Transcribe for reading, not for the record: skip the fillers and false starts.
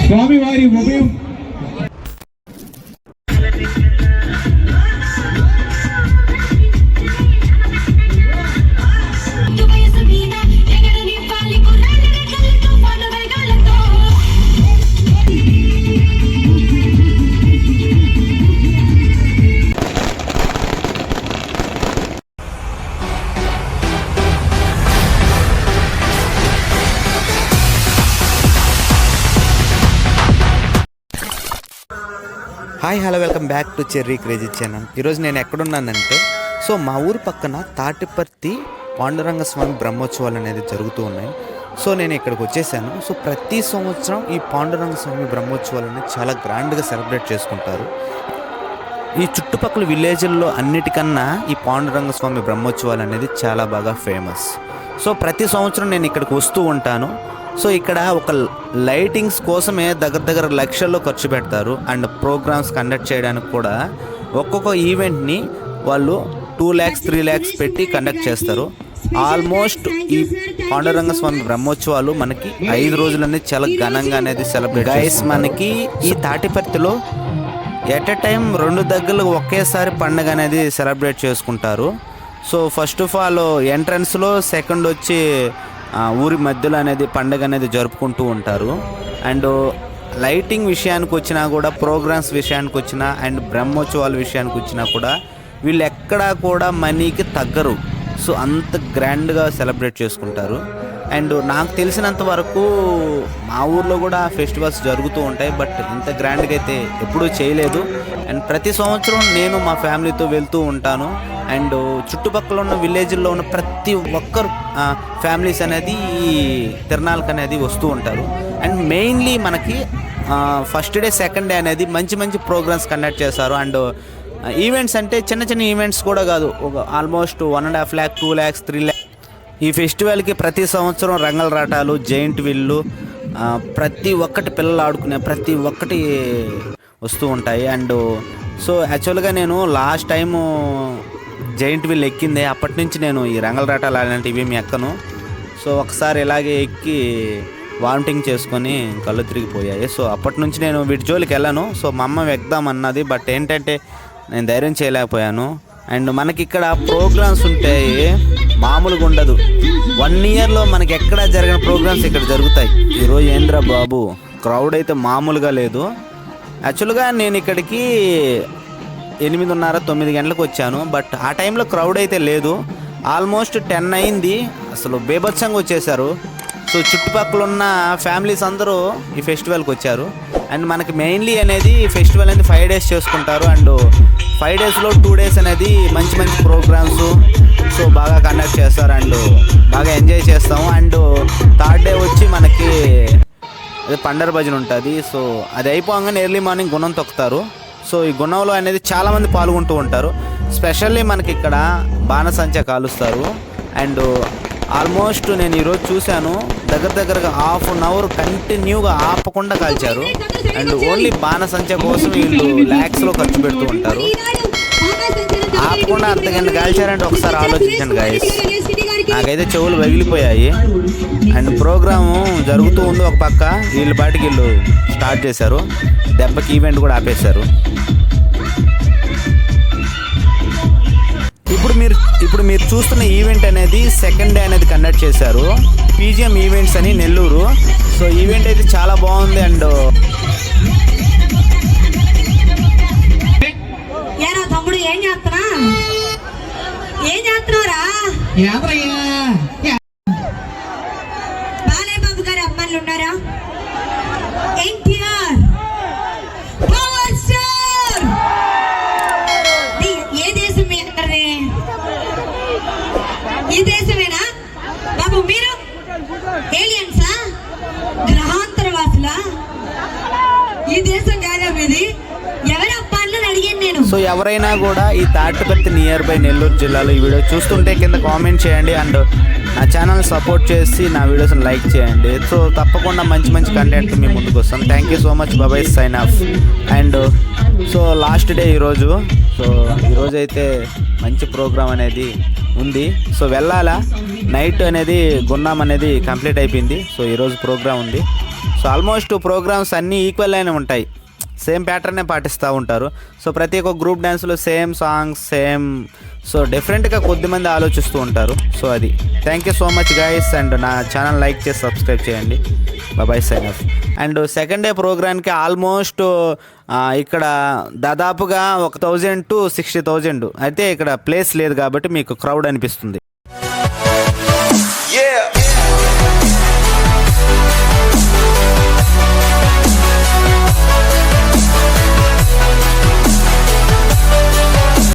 స్వామివారి ఉదయం hi hello welcome back to cherry crazy channel. ఈరోజు నేను ఎక్కడున్నానంటే మా ఊరు పక్కన తాటిపర్తి పాండురంగ స్వామి బ్రహ్మోత్సవాలు అనేది జరుగుతూ ఉన్నాయి. నేను ఇక్కడికి వచ్చేసాను. ప్రతి సంవత్సరం ఈ పాండురంగ స్వామి బ్రహ్మోత్సవాలు అనేది చాలా గ్రాండ్గా సెలబ్రేట్ చేసుకుంటారు. ఈ చుట్టుపక్కల విలేజ్ల్లో అన్నిటికన్నా ఈ పాండురంగ స్వామి బ్రహ్మోత్సవాలు అనేది చాలా బాగా ఫేమస్. ప్రతి సంవత్సరం నేను ఇక్కడికి వస్తూ ఉంటాను. ఇక్కడ ఒక లైటింగ్స్ కోసమే దగ్గర లక్షల్లో ఖర్చు పెడతారు. అండ్ ప్రోగ్రామ్స్ కండక్ట్ చేయడానికి కూడా ఒక్కొక్క ఈవెంట్ని వాళ్ళు 2 lakhs 3 lakhs పెట్టి కండక్ట్ చేస్తారు. ఆల్మోస్ట్ ఈ పాండురంగ స్వామి బ్రహ్మోత్సవాలు మనకి 5 రోజులనేది చాలా ఘనంగా అనేది సెలబ్రేట్ గైస్. మనకి ఈ తాటిపర్తిలో ఎట్ ఎ టైం 2 దగ్గరలు ఒకేసారి పండుగ అనేది సెలబ్రేట్ చేసుకుంటారు. ఫస్ట్ ఆఫ్ ఆల్ ఎంట్రన్స్లో, సెకండ్ వచ్చి ఊరి మధ్యలో అనేది పండుగ అనేది జరుపుకుంటూ ఉంటారు. అండ్ లైటింగ్ విషయానికి వచ్చినా కూడా, ప్రోగ్రామ్స్ విషయానికి వచ్చినా, అండ్ బ్రహ్మోత్సవాల విషయానికి వచ్చినా కూడా వీళ్ళు ఎక్కడా కూడా మనీకి తగ్గరు. అంత గ్రాండ్గా సెలబ్రేట్ చేసుకుంటారు. అండ్ నాకు తెలిసినంత వరకు మా ఊర్లో కూడా ఫెస్టివల్స్ జరుగుతూ ఉంటాయి, బట్ ఇంత గ్రాండ్గా అయితే ఎప్పుడూ చేయలేదు. అండ్ ప్రతి సంవత్సరం నేను మా ఫ్యామిలీతో వెళ్తూ ఉంటాను. అండ్ చుట్టుపక్కల ఉన్న విలేజ్లో ఉన్న ప్రతి ఒక్కరు ఫ్యామిలీస్ అనేది ఈ తిరణాలకు అనేది వస్తూ ఉంటారు. అండ్ మెయిన్లీ మనకి ఫస్ట్ డే, సెకండ్ డే అనేది మంచి ప్రోగ్రామ్స్ కండక్ట్ చేస్తారు. అండ్ ఈవెంట్స్ అంటే చిన్న ఈవెంట్స్ కూడా కాదు, ఒక ఆల్మోస్ట్ 1.5 lakh 2 lakhs 3 lakhs. ఈ ఫెస్టివల్కి ప్రతి సంవత్సరం రంగల రాటాలు, జైంట్ వీళ్ళు, ప్రతి ఒక్కటి పిల్లలు ఆడుకునే ప్రతి ఒక్కటి వస్తూ ఉంటాయి. అండ్ యాక్చువల్గా నేను లాస్ట్ టైము జైంట్ వీల్ ఎక్కిందే, అప్పటి నుంచి నేను ఈ రంగల రాటాలు అలాంటివి ఏమి ఎక్కను. ఒకసారి ఇలాగే ఎక్కి వామిటింగ్ చేసుకొని కళ్ళు తిరిగిపోయాయి. అప్పటి నుంచి నేను వీటి జోలికి వెళ్ళాను. మా అమ్మ ఎక్దామన్నది, బట్ ఏంటంటే నేను ధైర్యం చేయలేకపోయాను. అండ్ మనకి ఇక్కడ ప్రోగ్రామ్స్ ఉంటాయి, మామూలుగా ఉండదు. 1 yearలో మనకి ఎక్కడ జరిగిన ప్రోగ్రామ్స్ ఇక్కడ జరుగుతాయి. ఈరోజు ఏంద్రా బాబు, క్రౌడ్ అయితే మామూలుగా లేదు. యాక్చువల్గా నేను ఇక్కడికి 8:30 9 గంటలకు వచ్చాను, బట్ ఆ టైంలో క్రౌడ్ అయితే లేదు. ఆల్మోస్ట్ 10 అయింది. అసలు బేభత్సంగా వచ్చేసారు. చుట్టుపక్కల ఉన్న ఫ్యామిలీస్ అందరూ ఈ ఫెస్టివల్కి వచ్చారు. అండ్ మనకి మెయిన్లీ అనేది ఫెస్టివల్ అనేది 5 days చేసుకుంటారు. అండ్ 5 daysలో 2 days అనేది మంచి ప్రోగ్రామ్స్ బాగా కండక్ట్ చేస్తారు. అండ్ బాగా ఎంజాయ్ చేస్తాము. అండ్ 3rd day వచ్చి మనకి అదే పండర భజన ఉంటుంది. అది అయిపోగానే ఎర్లీ మార్నింగ్ గుణం తొక్కుతారు. ఈ గుణంలో అనేది చాలామంది పాల్గొంటూ ఉంటారు. స్పెషల్లీ మనకి ఇక్కడ బాణసంచా కాలుస్తారు. అండ్ ఆల్మోస్ట్ నేను ఈరోజు చూశాను, దగ్గరగా 1/2 hour కంటిన్యూగా ఆపకుండా కాల్చారు. అండ్ ఓన్లీ బాణసంచా కోసం వీళ్ళు ల్యాక్స్లో ఖర్చు పెడుతూ ఉంటారు. ఆపకుండా అంతకంటే కాల్చారంటే ఒకసారి ఆలోచించండి గాయస్. నాకైతే చెవులు పగిలిపోయాయి. అండ్ ప్రోగ్రాము జరుగుతూ ఉంది ఒక పక్క, వీళ్ళు పాటికి వీళ్ళు స్టార్ట్ చేశారు. దెబ్బకి ఈవెంట్ కూడా ఆపేశారు. ఇప్పుడు మీరు చూస్తున్న ఈవెంట్ అనేది 2nd day అనేది కండక్ట్ చేశారు. PGM ఈవెంట్స్ అని నెల్లూరు. ఈవెంట్ అయితే చాలా బాగుంది. అండ్ తమ్ముడు ఏం చేస్తున్నారా? బాలయ్య బాబు గారి అమ్మాయిలు ఉన్నారా? NTR power star. ఏ దేశం మీ అందరిది? ఈ దేశమేనా బాబు? మీరు ఏలియన్సా, గ్రహాంతర వాసులా? ఈ దేశం కాదా మీది? ఎవరు అప్పాలని అడిగాను నేను. ఎవరైనా కూడా ఈ తాటిపర్తి నియర్ బై నెల్లూరు జిల్లాలో ఈ వీడియో చూస్తుంటే కింద కామెంట్ చేయండి అండ్ నా ఛానల్ సపోర్ట్ చేసి నా వీడియోస్ని లైక్ చేయండి. సో తప్పకుండా మంచి మంచి కంటెంట్ మీ ముందుకు వస్తాను. Thank you so much. Bye bye sign off. And so last day ఈరోజు. సో ఈరోజు అయితే మంచి ప్రోగ్రామ్ అనేది ఉంది. సో వెళ్ళాలా. నైట్ అనేది గున్నాం అనేది కంప్లీట్ అయిపోయింది. సో ఈరోజు ప్రోగ్రామ్ ఉంది. సో ఆల్మోస్ట్ ప్రోగ్రామ్స్ అన్నీ ఈక్వల్ అయినా ఉంటాయి, సేమ్ ప్యాటర్నే పాటిస్తూ ఉంటారు. సో ప్రతి ఒక్క గ్రూప్ డ్యాన్స్లో సేమ్ సాంగ్స్ సేమ్. సో డిఫరెంట్గా కొద్దిమంది ఆలోచిస్తూ ఉంటారు. సో అది. Thank you so much guys. And నా ఛానల్ లైక్ చేసి సబ్స్క్రైబ్ చేయండి. Bye sign off. And second day ప్రోగ్రామ్కి ఆల్మోస్ట్ ఇక్కడ దాదాపుగా 1,000 to 60,000. అయితే ఇక్కడ ప్లేస్ లేదు కాబట్టి మీకు క్రౌడ్ అనిపిస్తుంది.